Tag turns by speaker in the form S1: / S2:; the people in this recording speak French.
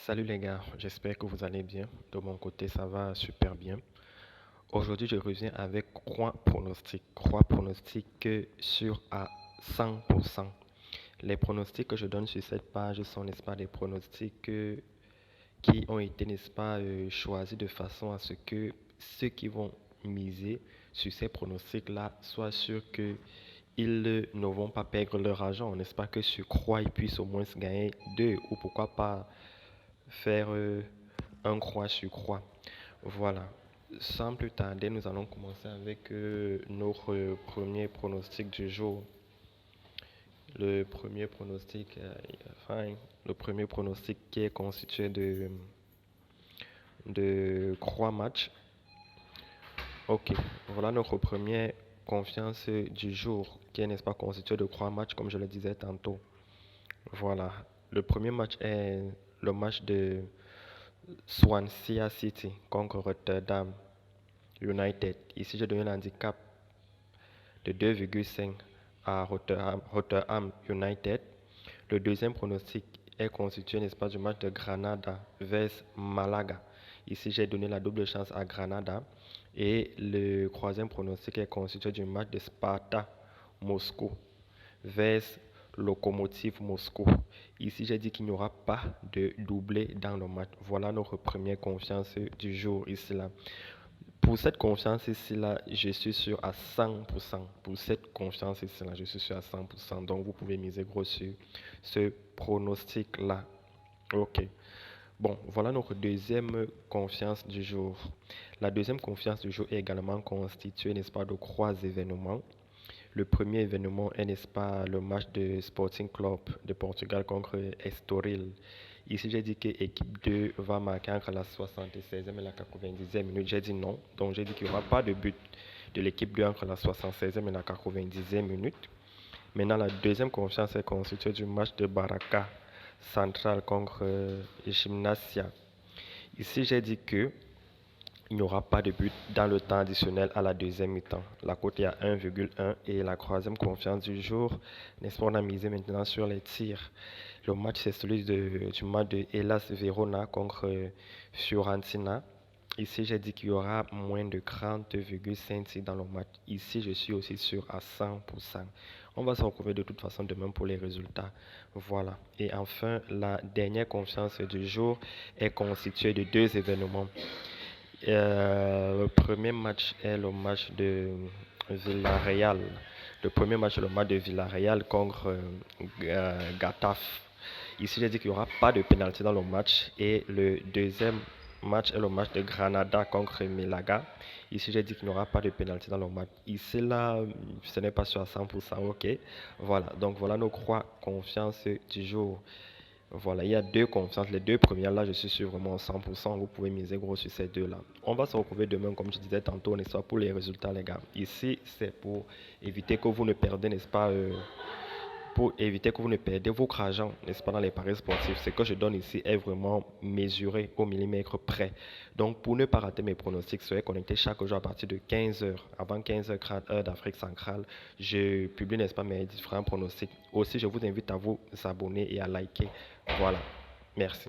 S1: Salut les gars, j'espère que vous allez bien. De mon côté, ça va super bien. Aujourd'hui, je reviens avec trois pronostics. Trois pronostics sûrs à 100%. Les pronostics que je donne sur cette page sont, n'est-ce pas, des pronostics qui ont été, n'est-ce pas, choisis de façon à ce que ceux qui vont miser sur ces pronostics-là soient sûrs que ils ne vont pas perdre leur argent. N'est-ce pas que sur croix, ils puissent au moins gagner deux ou pourquoi pas faire un croix sur croix. Voilà. Sans plus tarder, nous allons commencer avec notre premier pronostic du jour. Le premier pronostic, le premier pronostic qui est constitué de croix match. Ok, voilà notre première confiance du jour qui est, n'est-ce pas, constitué de croix match, comme je le disais tantôt. Voilà. Le premier match est le match de Swansea City contre Rotterdam United. Ici, j'ai donné l'handicap de 2,5 à Rotterdam United. Le deuxième pronostic est constitué, n'est-ce pas, du match de Granada vs Malaga. Ici, j'ai donné la double chance à Granada. Et le troisième pronostic est constitué du match de Sparta Moscou vs Lokomotiv Moscou. Ici, j'ai dit qu'il n'y aura pas de doublé dans le match. Voilà notre première confiance du jour ici là. Pour cette confiance ici là, je suis sûr à 100%. Pour cette confiance ici là, je suis sûr à 100%. Donc, vous pouvez miser gros sur ce pronostic là. Ok. Bon, voilà notre deuxième confiance du jour. La deuxième confiance du jour est également constituée, n'est-ce pas, de trois événements. Le premier événement est, n'est-ce pas, le match de Sporting Club de Portugal contre Estoril. Ici, j'ai dit que l'équipe 2 va marquer entre la 76e et la 90e minute. J'ai dit non. Donc, j'ai dit qu'il n'y aura pas de but de l'équipe 2 entre la 76e et la 90e minute. Maintenant, la deuxième confiance est constituée du match de Baraka Central contre Gymnasia. Ici, j'ai dit que il n'y aura pas de but dans le temps additionnel à la deuxième mi-temps. La cote est à 1,1 et la troisième confiance du jour, n'est-ce pas, on a misé maintenant sur les tirs. Le match, c'est celui du match de Hellas Verona contre Fiorentina. Ici, j'ai dit qu'il y aura moins de 30,5 tirs dans le match. Ici, je suis aussi sûr à 100%. On va se retrouver de toute façon demain pour les résultats. Voilà. Et enfin, la dernière confiance du jour est constituée de deux événements. Le premier match est le match de Villarreal. Le premier match est le match de Villarreal contre Getafe. Ici, j'ai dit qu'il n'y aura pas de pénalité dans le match. Et le deuxième match est le match de Granada contre Malaga. Ici, j'ai dit qu'il n'y aura pas de pénalité dans le match. Ici, là, ce n'est pas sûr à 100%. Ok. Voilà. Donc, voilà nos trois confiances du jour. Voilà, il y a deux confiances. Les deux premières là, je suis sûr vraiment à 100%. Vous pouvez miser gros sur ces deux là. On va se retrouver demain, comme je disais tantôt, n'est-ce pas, pour les résultats, les gars. Ici, c'est pour éviter que vous ne perdez, n'est-ce pas, pour éviter que vous ne perdez votre argent, n'est-ce pas, dans les paris sportifs. Ce que je donne ici est vraiment mesuré au millimètre près. Donc, pour ne pas rater mes pronostics, soyez connectés chaque jour à partir de 15h. Avant 15h30, heure d'Afrique centrale, je publie, n'est-ce pas, mes différents pronostics. Aussi, je vous invite à vous abonner et à liker. Voilà. Merci.